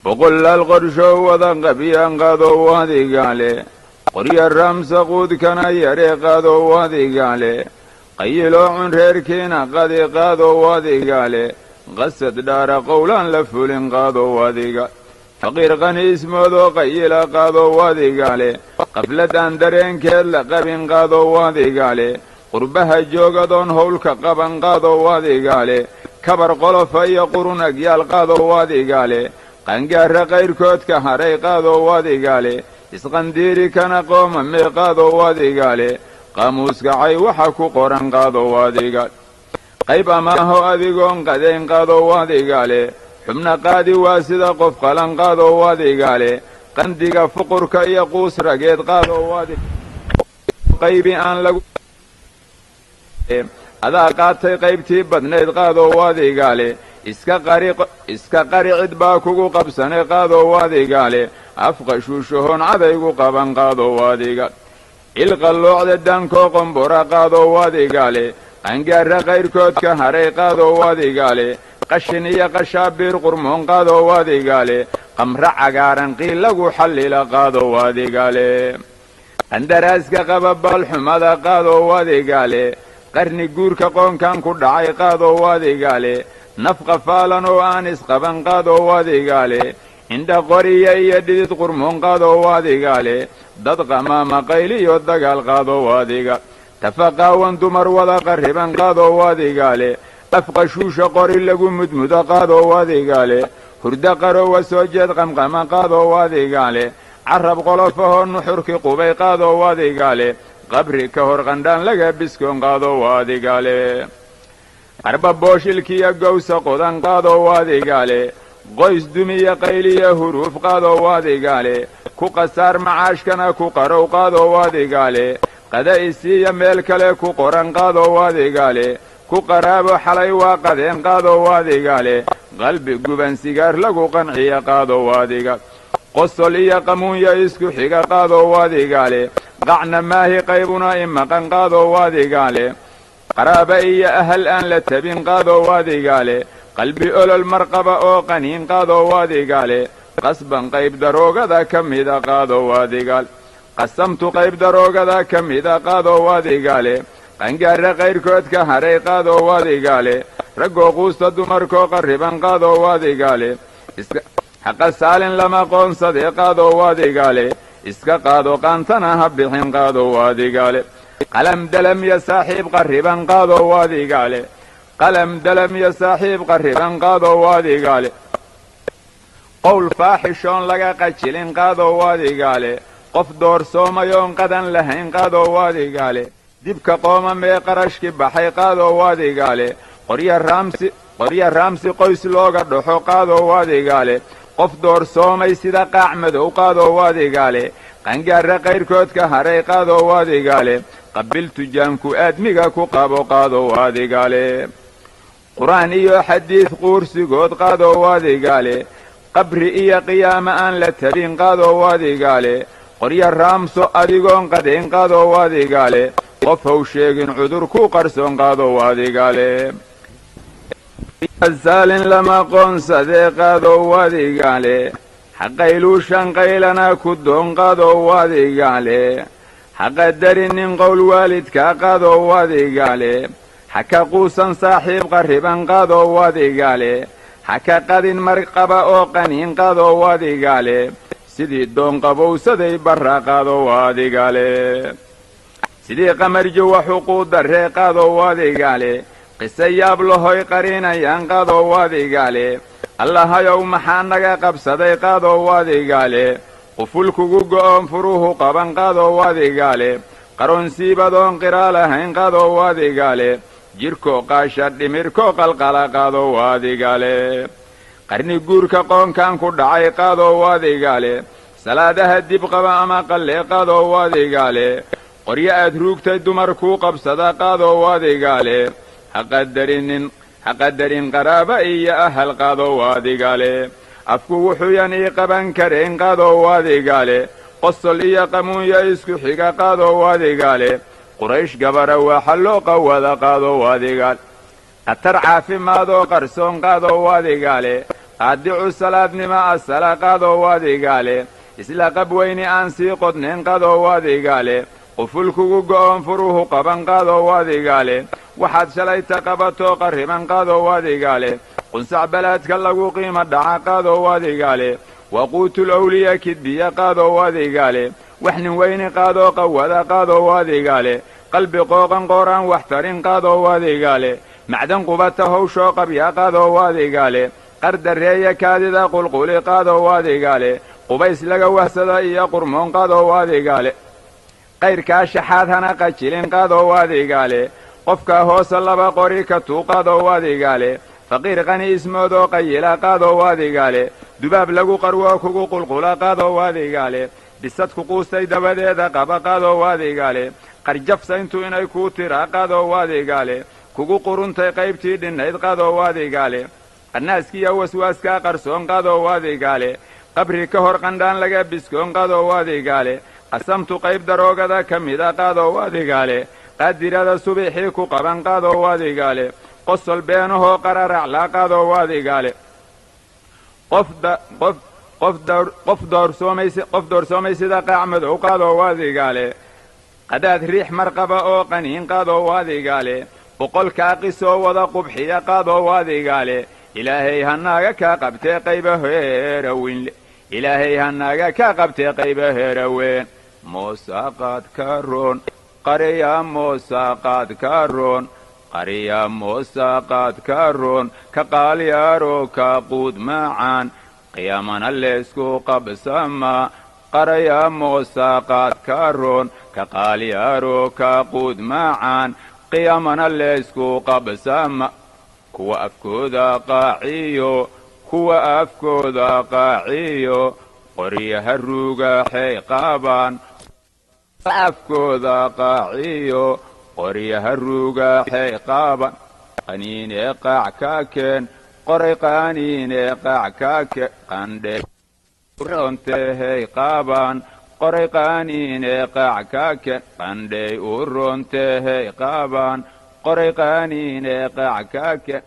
وقل القرشو وذن قبيان قادو وادي قالي قرية الرمس قود كان يري قادو وادي قالي قيلو عن ريركينا قادي قادو وادي قالي قصد دار قولا لفول قادو وادي قالي فقير غني اسمه ذو قيل قادو وادي قالي قفلة اندرين كيل قبين قادو وادي قالي قربها جوغدون هولك قبن قادو وادي قالي كبر قلف اي قرون اقيال قادو وادي قالي قنقار غير كوتك هري قادو وادي قالي اسقنديري كان قوم مي قادو وادي قالي قاموس قعي وحكو قرن قادو وادي قال قيب ما هو أذيقون قدين قادو وادي قالي حمنا قادي واسد قف قلن قادو وادي قالي قندق فقر كي يقوس رقيد قادو وادي قيبي أن لقو هذا قاتي قيبتي بدنيد قادو وادي قالي iska qari cid baa kugu qabsane qaado waadigaale afqashuushahoon cadaygu qaban qaado waadiga ilqalloocda dankoo qombora qaado waadigaale qangaara qayrkoodka haray qaado waadigaale qashin iyo qashaabiir qurmoon qaado waadigaale qamra cagaaran qiilagu xallila qaado waadigaale qandaraaska qaba baalxumada qaado waadigaale qarni guurka qoonkan ku dhacay qaado waadigaale nafqa faalan oo aan isqaban qaado waadigaale indha qoriya iyo dhidid qurmoon qaado waadigaale dad qamaama qayliyo dagaal qaado waadiga tafaqaawan dumar wada qarriban qaado waadigaale afqashuusha qori lagu mudmuda qaado waadigaale hurda qarowa soo jeed qamqama qaado waadigaale carab qolofahoo nuxurki qubay qaado waadigaale qabri ka hor qandhaan laga biskoon qaado waadigaale qarba booshilkiya gowsa qodan qaado waadigaale qoys dumiya qayliya huruuf qaado waadigaale ku qasaar macaashkana ku qarow qaado waadigaale qada isiiya meel kale ku qoran qaado waadigaale ku qaraabo xalay waa qadeen qaado waadigaale qalbi guban sigaar lagu qanciya qaado waadiga qosol iyo qamuunya isku xiga qaado waadigaale qacna maahi qaybuna imaqan qaado waadigaale qaraaba iyo ahal aan la tabin qaado waadigaale qalbi olol marqaba oo qaniin qaado waadigaale qasban qayb daroogada ka mida qaado waadigaal qasamtu qayb daroogada ka mida qaado waadigaale qangaara qayrkoodka haray qaado waadigaale raggoo quusta dumarkoo qarriban qaado waadigaale xaqa saalin lama qoonsadee qaado waadigaale iska qaado qaantana ha bixin qaado waadigaale qalam dalam ya saaxiib qarriban qaado waadigaale qalam dalam ya saaxiib qarriban qaado waadigaale qowl faaxishoon laga qajilin qaado waadigaale qof doorsoomayoon qadan lahayn qaado waadigaale dibka qooma mee qarashki baxay qaado waadigaale qorya raamsi qoys looga dhaxo qaado waadigaale qof doorsoomay sida qaac madow qaado waadigaale qangaara qayrkoodka haray qaado waadigaale qabil tujaanku aadmiga ku qabo qaado waadigaale qur'aan iyo xadiid quursigood qaado waadigaale qabri iyo qiyaama aan la tabin qaado waadigaale qorya raamso adigoon qadayn qaado waadigaale qof haw sheegin cudur ku qarsoon qaado waadigaale saalin lama qoonsadee qaado waadigaale xaqayluushan qaylana ku doon qaado waadigaale haqa darinin qowl waalidkaa qaado waadigaale haka quusan saaxiib qarriban qaado waadigaale haka qadin marqaba oo qaniin qaado waadigaale sidii doon qabowsaday barra qaado waadigaale sidii qamarjo waxuquu darree qaado waadigaale qisa yaab lahoy qariinayaan qaado waadigaale allahayow maxaa naga qabsaday qaado waadigaale quful kugu go'oon furuhu qaban qaado waadigaale qaroonsiibadoon qiraa lahayn qaado waadigaale jirkoo qaasha dhimirkoo qalqala qaado waadigaale qarni guurka qoonkan ku dhacay qaado waadigaale salaadaha dib qaba ama qallee qaado waadigaale qoryo aad ruugtay dumar kuu qabsada qaado waadigaale haqadarin qaraaba iyo ahal qaado waadigaale afku wuxuuyan ii qaban karayn qaado waadigaale qosol iyo qamuunya isku xiga qaado waadigaale quraysh gabara waxa loo qawada qaado waadigaal qatar caafimaadoo qarsoon qaado waadigaale qaadicu salaadnima asala qaadoo wadigaale isla qabweyni aan sii qodnayn qadoo wadigaale qufulkugu go'oon furuhu qaban qaadoo wadigaale waxaad shalayta qabatoo qarriban qaadoo wadigaale qunsac balaadka lagu qiimo dhaca qaadoo wadigaale waquutul awliya kidbiya qaadoo wadigaale wax nin weyni qaadoo qawada qaadoo wadigaale qalbi qooqan qooraan wax tarin qaadoo wadigaale macdan qubata hawshoo qabya qaadoo wadigaale qardareeya kaadida qulquli qaadoo wadigaale qubays laga wahsada iyo qurmoon qaadoo wadigaale qayrkaa shaxaad hana qajilin qaadoo wadigaale qofkaa hoose laba qori ka tuuqaadoo wadigaale faqiir qani ismoodoo qayila qaadoo wadigaale dubaab lagu qarwoo kugu qulqula qaadoo wadigaale bisadku quustay dabadeeda qaba qaadoo wadigaale qarjafsayntu inay kuu tiraa qaadoo wadigaale kugu quruntay qaybtii dhinnayd qaadoo wadigaale qannaaskiya waswaaskaa qarsoon qaadoo wadigaale qabri ka hor qandhaan laga biskoon qaadoo wadigaale qasamtu qayb daroogada ka mida qaadoo wadigaale qaadirada subixii ku qaban qaadoo wadigaale qosol beenahoo qararaclaa qaadoo wadigaale qof doorsoomay sida qaac madow qaadoo wadigaale qadaad riix marqaba oo qaniin qaadoo wadigaale boqolkaa qisoo wada qubxiya qaadoo wadigaale ilaahay hanaaga kaa qabtee qayba heeraweynle ilaahay hanaaga kaa qabtee qayba heeraweyn moosaaqaad ka roon qariya moosaaqaad ka roon qariya moosaaqaad ka roon ka qaalyaaroo ka quud macaan qiyaamana leysku qabsamaa qaraya moosaaqaad ka roon ka qaalyaaroo ka quud macaan qiyaamana leysku qabsama kuwa afkooda qaaciyo qoryaha ruugaxay qaabaan afkooda qaaciyo qoryaha ruugaxay qaaban qaniinee qaac ka keen qoray qaniinee qaac ka keen qandhe urontehay qaabaan qoray qaniinee qaac ka keen qandhay u rontehay qaabaan qoray qaniinee qaac ka keen